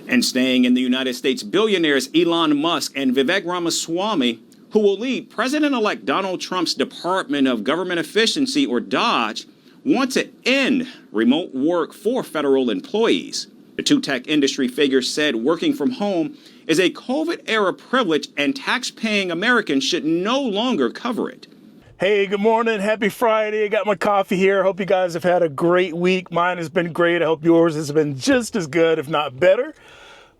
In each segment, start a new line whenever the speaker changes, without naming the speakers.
And staying in the United States, billionaires Elon Musk and Vivek Ramaswamy, who will lead President-elect Donald Trump's Department of Government Efficiency, or DOGE, want to end remote work for federal employees. The two tech industry figures said working from home is a COVID-era privilege and tax-paying Americans should no longer cover it.
Hey, good morning. Happy Friday. I got my coffee here. Hope you guys have had a great week. Mine has been great. I hope yours has been just as good, if not better.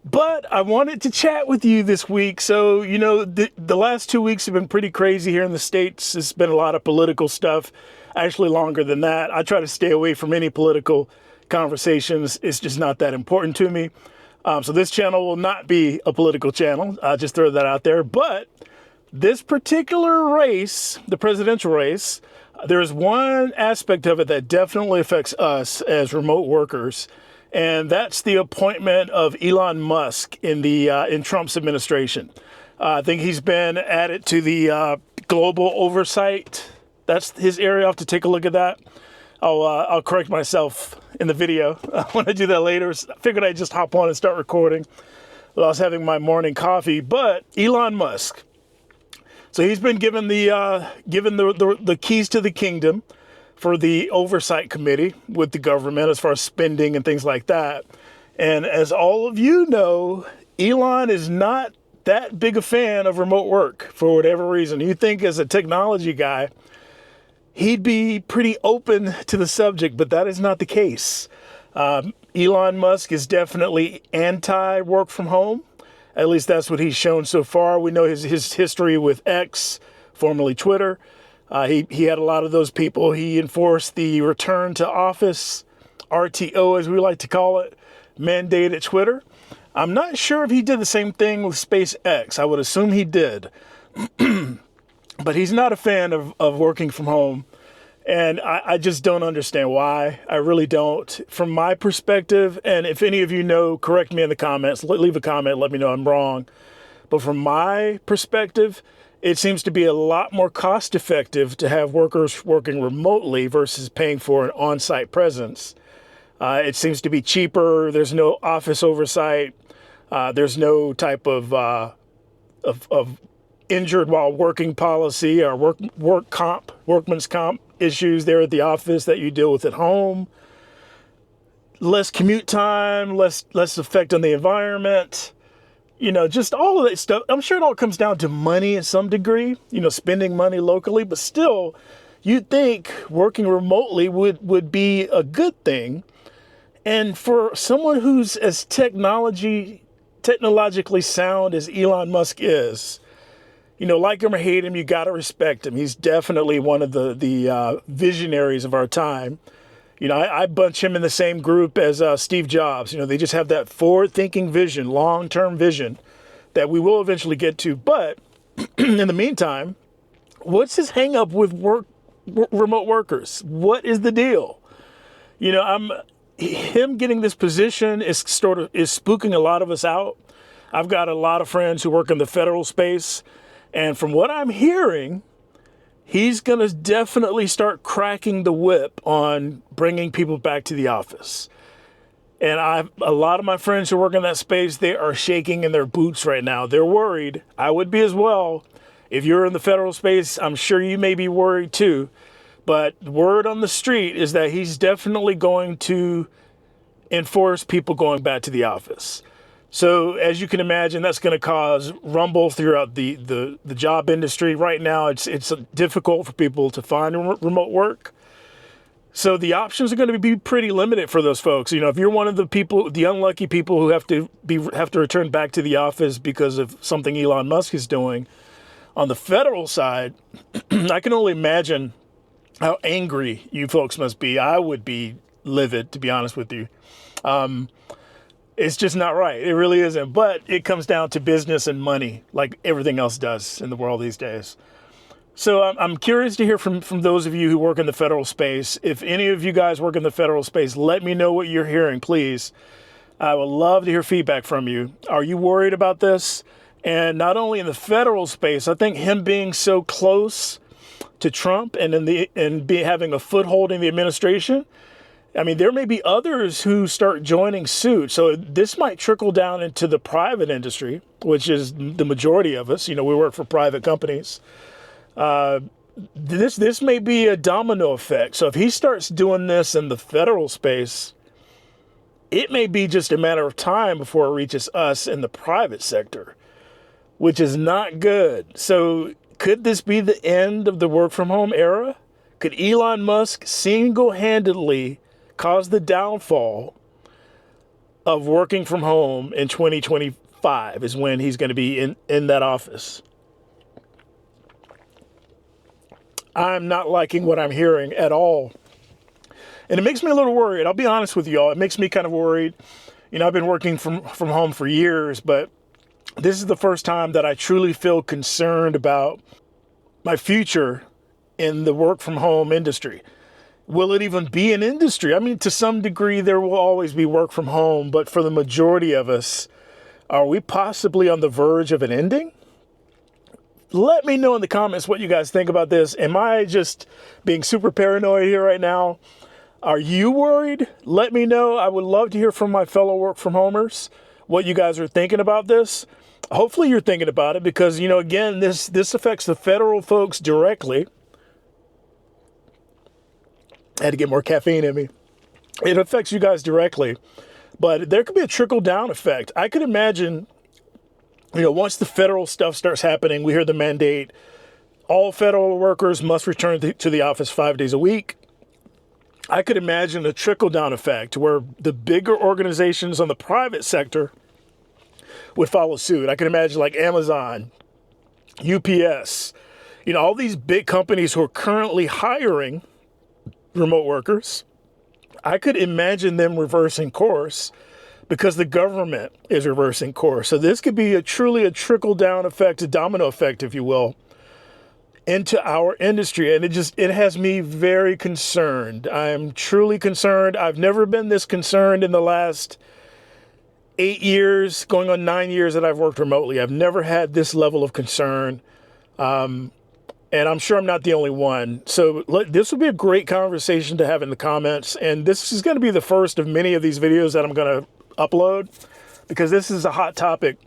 But I wanted to chat with you this week. So, you know, the last 2 weeks have been pretty crazy here in the States. It's been a lot of political stuff, actually longer than that. I try to stay away from any political conversations. It's just not that important to me. So this channel will not be a political channel. I'll just throw that out there. But this particular race, the presidential race, there's one aspect of it that definitely affects us as remote workers. And that's the appointment of Elon Musk in Trump's administration. I think he's been added to the global oversight. That's his area. I'll have to take a look at that. I'll correct myself in the video. I want to do that later. I figured I'd just hop on and start recording while I was having my morning coffee. But Elon Musk. So he's been given the keys to the kingdom for the oversight committee with the government as far as spending and things like that. And as all of you know, Elon is not that big a fan of remote work for whatever reason. You think as a technology guy, he'd be pretty open to the subject, but that is not the case. Elon Musk is definitely anti-work from home. At least that's what he's shown so far. We know his history with X, formerly Twitter. He had a lot of those people. He enforced the return to office, RTO as we like to call it, mandate at Twitter. I'm not sure if he did the same thing with SpaceX. I would assume he did. But he's not a fan of working from home. And I just don't understand why. I really don't. From my perspective, and if any of you know, correct me in the comments, leave a comment, let me know I'm wrong. But from my perspective, it seems to be a lot more cost effective to have workers working remotely versus paying for an on-site presence. It seems to be cheaper. There's no office oversight. There's no type of injured while working policy or workman's comp issues there at the office that you deal with at home. Less commute time, less effect on the environment. You know, just all of that stuff. I'm sure it all comes down to money in some degree, you know, spending money locally, but still you'd think working remotely would be a good thing. And for someone who's as technologically sound as Elon Musk is, you know, like him or hate him, you got to respect him. He's definitely one of the visionaries of our time. You know, I bunch him in the same group as Steve Jobs. You know, they just have that forward-thinking vision, long-term vision that we will eventually get to. But in the meantime, what's his hang-up with remote workers? What is the deal? You know, him getting this position is spooking a lot of us out. I've got a lot of friends who work in the federal space, and from what I'm hearing, he's going to definitely start cracking the whip on bringing people back to the office. And a lot of my friends who work in that space, they are shaking in their boots right now. They're worried. I would be as well. If you're in the federal space, I'm sure you may be worried too. But word on the street is that he's definitely going to enforce people going back to the office. So as you can imagine, that's going to cause rumble throughout the job industry. Right now, it's difficult for people to find remote work. So the options are going to be pretty limited for those folks. You know, if you're one of the people, the unlucky people who have to return back to the office because of something Elon Musk is doing, on the federal side, I can only imagine how angry you folks must be. I would be livid, to be honest with you. It's just not right. It really isn't. But it comes down to business and money, like everything else does in the world these days. So I'm curious to hear from those of you who work in the federal space. If any of you guys work in the federal space, let me know what you're hearing, please. I would love to hear feedback from you. Are you worried about this? And not only in the federal space, I think him being so close to Trump and having a foothold in the administration, I mean, there may be others who start joining suit. So this might trickle down into the private industry, which is the majority of us. We work for private companies. This may be a domino effect. So if he starts doing this in the federal space, it may be just a matter of time before it reaches us in the private sector, which is not good. So could this be the end of the work from home era? Could Elon Musk single-handedly cause the downfall of working from home in 2025 is when he's going to be in that office? I'm not liking what I'm hearing at all. And it makes me a little worried. I'll be honest with y'all. It makes me kind of worried. I've been working from home for years, but this is the first time that I truly feel concerned about my future in the work from home industry. Will it even be an industry? I mean, to some degree, there will always be work from home, but for the majority of us, are we possibly on the verge of an ending? Let me know in the comments what you guys think about this. Am I just being super paranoid here right now? Are you worried? Let me know. I would love to hear from my fellow work from homers what you guys are thinking about this. Hopefully you're thinking about it because, again, this affects the federal folks directly. I had to get more caffeine in me. It affects you guys directly, but there could be a trickle down effect. I could imagine, once the federal stuff starts happening, we hear the mandate, all federal workers must return to the office 5 days a week. I could imagine a trickle down effect where the bigger organizations on the private sector would follow suit. I could imagine like Amazon, UPS, all these big companies who are currently hiring remote workers. I could imagine them reversing course because the government is reversing course. So this could be truly a trickle down effect, a domino effect, if you will, into our industry. And it has me very concerned. I am truly concerned. I've never been this concerned in the last 8 years, going on 9 years that I've worked remotely. I've never had this level of concern. And I'm sure I'm not the only one. So this would be a great conversation to have in the comments. And this is going to be the first of many of these videos that I'm going to upload because this is a hot topic.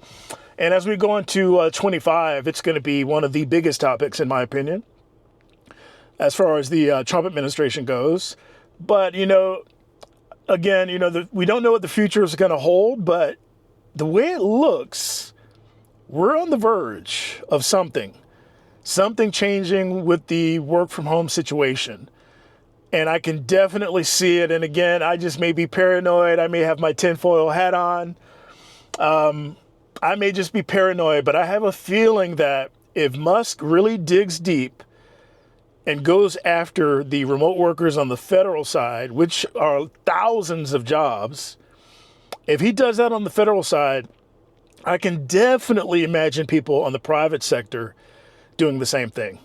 And as we go into 25, it's going to be one of the biggest topics, in my opinion, as far as the Trump administration goes. But, again, we don't know what the future is going to hold, but the way it looks, we're on the verge of something changing with the work from home situation. And I can definitely see it. And again, I just may be paranoid. I may have my tinfoil hat on. I may just be paranoid, but I have a feeling that if Musk really digs deep and goes after the remote workers on the federal side, which are thousands of jobs, if he does that on the federal side, I can definitely imagine people on the private sector doing the same thing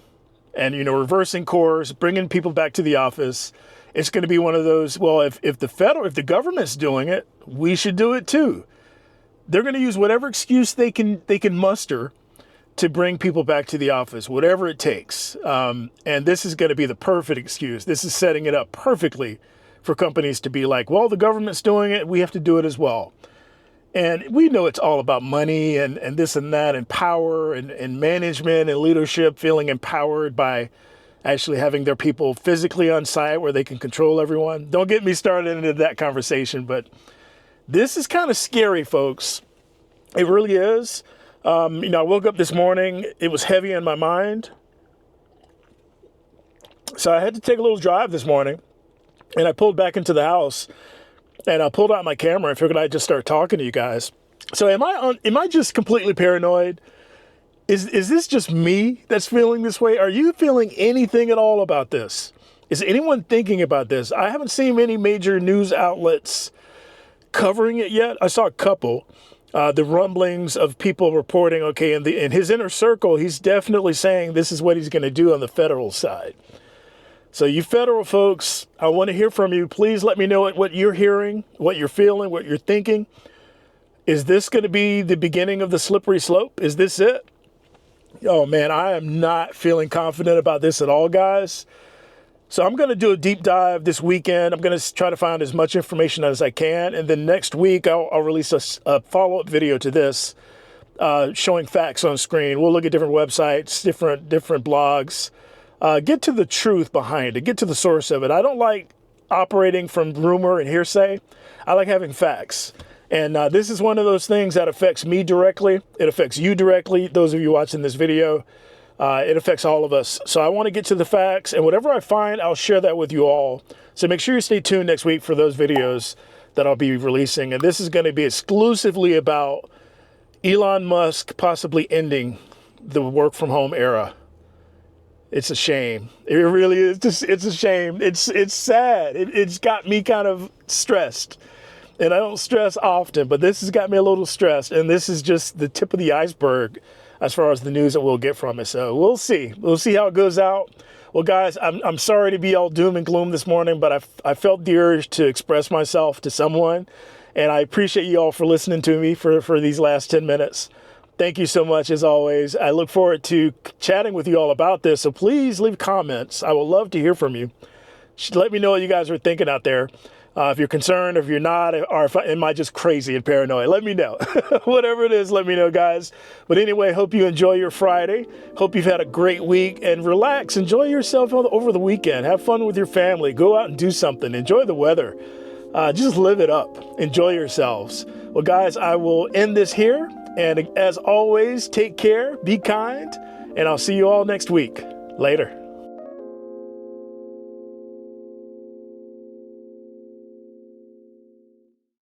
and, reversing course, bringing people back to the office. It's going to be one of those, well, if the government's doing it, we should do it too. They're going to use whatever excuse they can muster to bring people back to the office, whatever it takes. And this is going to be the perfect excuse. This is setting it up perfectly for companies to be like, well, the government's doing it, we have to do it as well. And we know it's all about money and this and that and power and management and leadership, feeling empowered by actually having their people physically on site where they can control everyone. Don't get me started into that conversation, but this is kind of scary, folks. It really is. I woke up this morning, it was heavy in my mind. So I had to take a little drive this morning and I pulled back into the house. And I pulled out my camera and figured I'd just start talking to you guys. So am I just completely paranoid? Is this just me that's feeling this way? Are you feeling anything at all about this? Is anyone thinking about this? I haven't seen any major news outlets covering it yet. I saw a couple, the rumblings of people reporting, okay, in his inner circle, he's definitely saying this is what he's going to do on the federal side. So you federal folks, I want to hear from you. Please let me know what you're hearing, what you're feeling, what you're thinking. Is this going to be the beginning of the slippery slope? Is this it? Oh, man, I am not feeling confident about this at all, guys. So I'm going to do a deep dive this weekend. I'm going to try to find as much information as I can. And then next week, I'll release a follow-up video to this showing facts on screen. We'll look at different websites, different blogs, get to the truth behind it, get to the source of it. I don't like operating from rumor and hearsay. I like having facts. And this is one of those things that affects me directly. It affects you directly, those of you watching this video. It affects all of us. So I want to get to the facts, and whatever I find, I'll share that with you all. So make sure you stay tuned next week for those videos that I'll be releasing. And this is going to be exclusively about Elon Musk possibly ending the work from home era. It's a shame. It really is. It's a shame. It's sad. It's got me kind of stressed. And I don't stress often, but this has got me a little stressed. And this is just the tip of the iceberg as far as the news that we'll get from it. So we'll see. We'll see how it goes out. Well, guys, I'm sorry to be all doom and gloom this morning, but I felt the urge to express myself to someone. And I appreciate you all for listening to me for these last 10 minutes. Thank you so much, as always. I look forward to chatting with you all about this. So please leave comments. I would love to hear from you. Let me know what you guys are thinking out there. If you're concerned, or if you're not, or am I just crazy and paranoid? Let me know. Whatever it is, let me know, guys. But anyway, hope you enjoy your Friday. Hope you've had a great week, and relax. Enjoy yourself over the weekend. Have fun with your family. Go out and do something. Enjoy the weather. Just live it up. Enjoy yourselves. Well, guys, I will end this here. And as always, take care, be kind, and I'll see you all next week. Later.